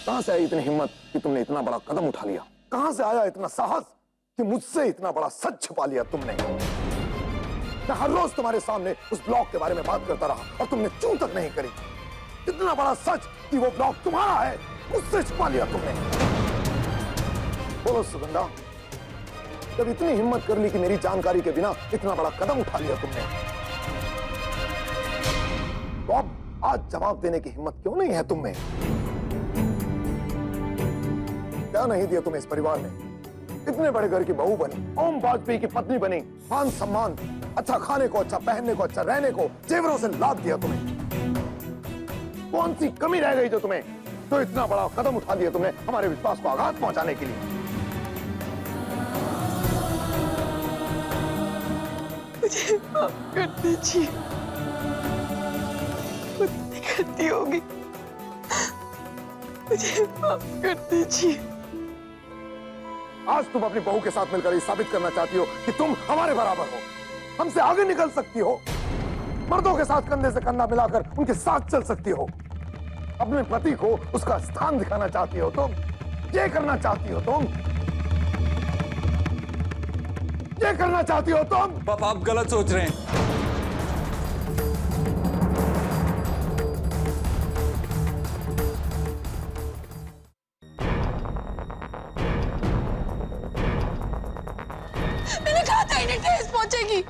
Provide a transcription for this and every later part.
कहां से आई इतनी हिम्मत कि तुमने इतना बड़ा कदम उठा लिया? कहां से आया इतना साहस कि मुझसे इतना बड़ा सच छुपा लिया तुमने? मैं हर रोज तुम्हारे सामने उस ब्लॉग के बारे में बात करता रहा और तुमने चूं तक नहीं करी। इतना बड़ा सच कि वो ब्लॉग तुम्हारा है, मुझसे छुपा लिया तुमने। बोलो सुगंधा, जब इतनी हिम्मत कर ली कि मेरी जानकारी के बिना इतना बड़ा कदम उठा लिया तुमने, तो अब आज जवाब देने की हिम्मत क्यों नहीं है तुम में? क्या नहीं दिया तुम्हें इस परिवार ने? इतने बड़े घर की बहू बनी, ओम वाजपेयी की पत्नी बनी, मान सम्मान, अच्छा खाने को, अच्छा पहनने को, अच्छा रहने को, जेवरों से लाद दिया तुम्हें। कौन सी कमी रह गई जो तुम्हें, तो इतना बड़ा कदम उठा दिया तुमने हमारे विश्वास को आघात पहुंचाने के लिए? मुझे माफ कर दीजिए, मुझसे गलती होगी, मुझे माफ कर दीजिए। आज तुम अपनी बहू के साथ मिलकर ये साबित करना चाहती हो कि तुम हमारे बराबर हो, हमसे आगे निकल सकती हो, मर्दों के साथ कंधे से कंधा मिलाकर उनके साथ चल सकती हो, अपने पति को उसका स्थान दिखाना चाहती हो तुम, ये करना चाहती हो तुम, ये करना चाहती हो तुम। पापा आप गलत सोच रहे हैं। मैंने कहा था इन्हें ठेस पहुंचेगी।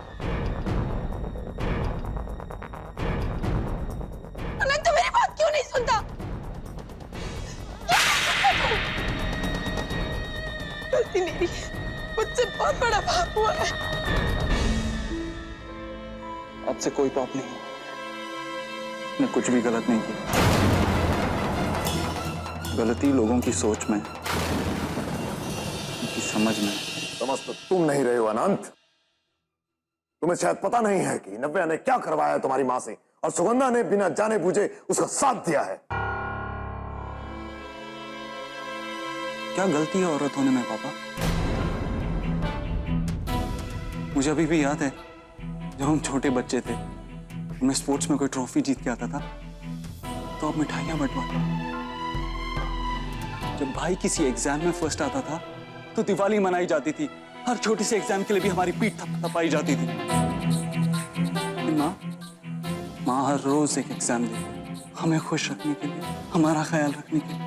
अनंत तो मेरी बात क्यों नहीं सुनता? गलती मेरी, मुझसे बहुत बड़ा पाप हुआ है। आपसे कोई पाप नहीं, मैं कुछ भी गलत नहीं किया। गलती लोगों की सोच में, उनकी समझ में। समझ तो तुम नहीं रहे हो अनंत। तुम्हें शायद पता नहीं है कि नव्या ने क्या करवाया है तुम्हारी मां से, और सुगंधा ने बिना जाने बूझे उसका साथ दिया है। क्या गलती है औरत होने में पापा? मुझे अभी भी याद है जब हम छोटे बच्चे थे, मैं स्पोर्ट्स में कोई ट्रॉफी जीत के आता था तो आप मिठाइयां बंटवाते। जब भाई किसी एग्जाम में फर्स्ट आता था तो दिवाली मनाई जाती थी। हर छोटे से एग्जाम के लिए भी हमारी पीठ थपथपाई जाती थी। माँ हर रोज एक एग्जाम देती, हमें खुश रखने के लिए, हमारा ख्याल रखने के लिए,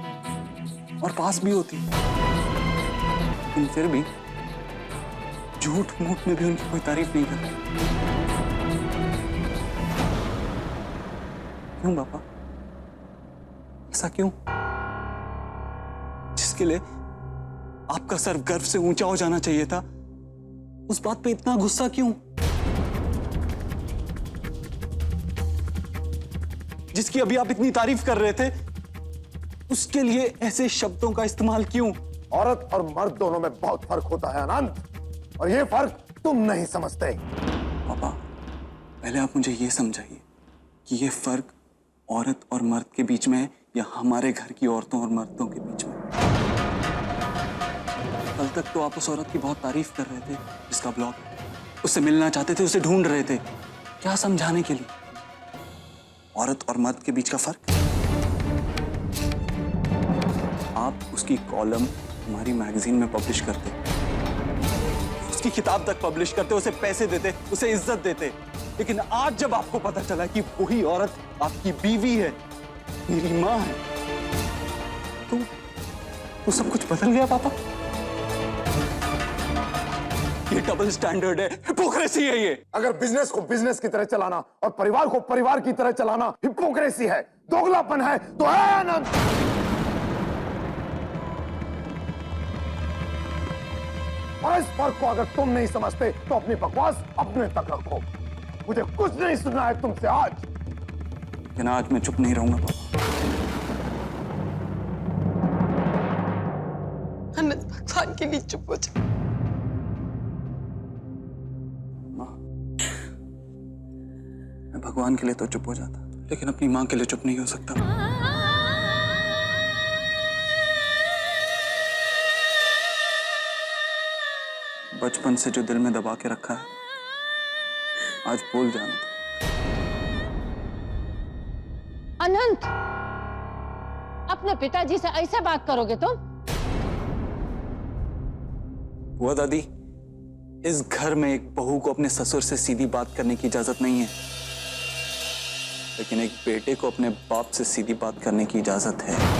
और पास भी होती। लेकिन फिर भी झूठ मूठ में भी उनकी कोई तारीफ नहीं करती। क्यों पापा, ऐसा क्यों? जिसके लिए आपका सर गर्व से ऊंचा हो जाना चाहिए था, उस बात पे इतना गुस्सा क्यों? जिसकी अभी आप इतनी तारीफ कर रहे थे, उसके लिए ऐसे शब्दों का इस्तेमाल क्यों? औरत और मर्द दोनों में बहुत फर्क होता है अनंत, और ये फर्क तुम नहीं समझते। पापा, पहले आप मुझे ये समझाइए कि ये फर्क औरत और मर्द के बीच में है या हमारे घर की औरतों और मर्दों के बीच में? कल तक तो आप उस औरत की बहुत तारीफ कर रहे थे जिसका ब्लॉग, उससे मिलना चाहते थे, उसे ढूंढ रहे थे। क्या समझाने के लिए? औरत और मर्द के बीच का फर्क? आप उसकी कॉलम हमारी मैगजीन में पब्लिश करते, उसकी किताब तक पब्लिश करते, उसे पैसे देते, उसे इज्जत देते। लेकिन आज जब आपको पता चला कि वही औरत आपकी बीवी है, मेरी मां है, तो सब कुछ बदल गया पापा। ये डबल स्टैंडर्ड है, हिपोक्रेसी है ये। अगर बिजनेस को बिजनेस की तरह चलाना और परिवार को परिवार की तरह चलाना हिपोक्रेसी है, दोगलापन है, तो है अनंत। और इस फर्क को अगर तुम नहीं समझते तो अपनी बकवास अपने तक रखो। मुझे कुछ नहीं सुनना है तुमसे आज। लेकिन आज मैं चुप नहीं रहूंगा पापा। अनंत भगवान के लिए चुप हो जा। माँ, मैं भगवान के लिए तो चुप हो जाता, लेकिन अपनी माँ के लिए चुप नहीं हो सकता। बचपन से जो दिल में दबा के रखा है, आज बोल जाना था। अनंत, अपने पिताजी से ऐसे बात करोगे तुम? हुआ दादी, इस घर में एक बहू को अपने ससुर से सीधी बात करने की इजाजत नहीं है, लेकिन एक बेटे को अपने बाप से सीधी बात करने की इजाजत है।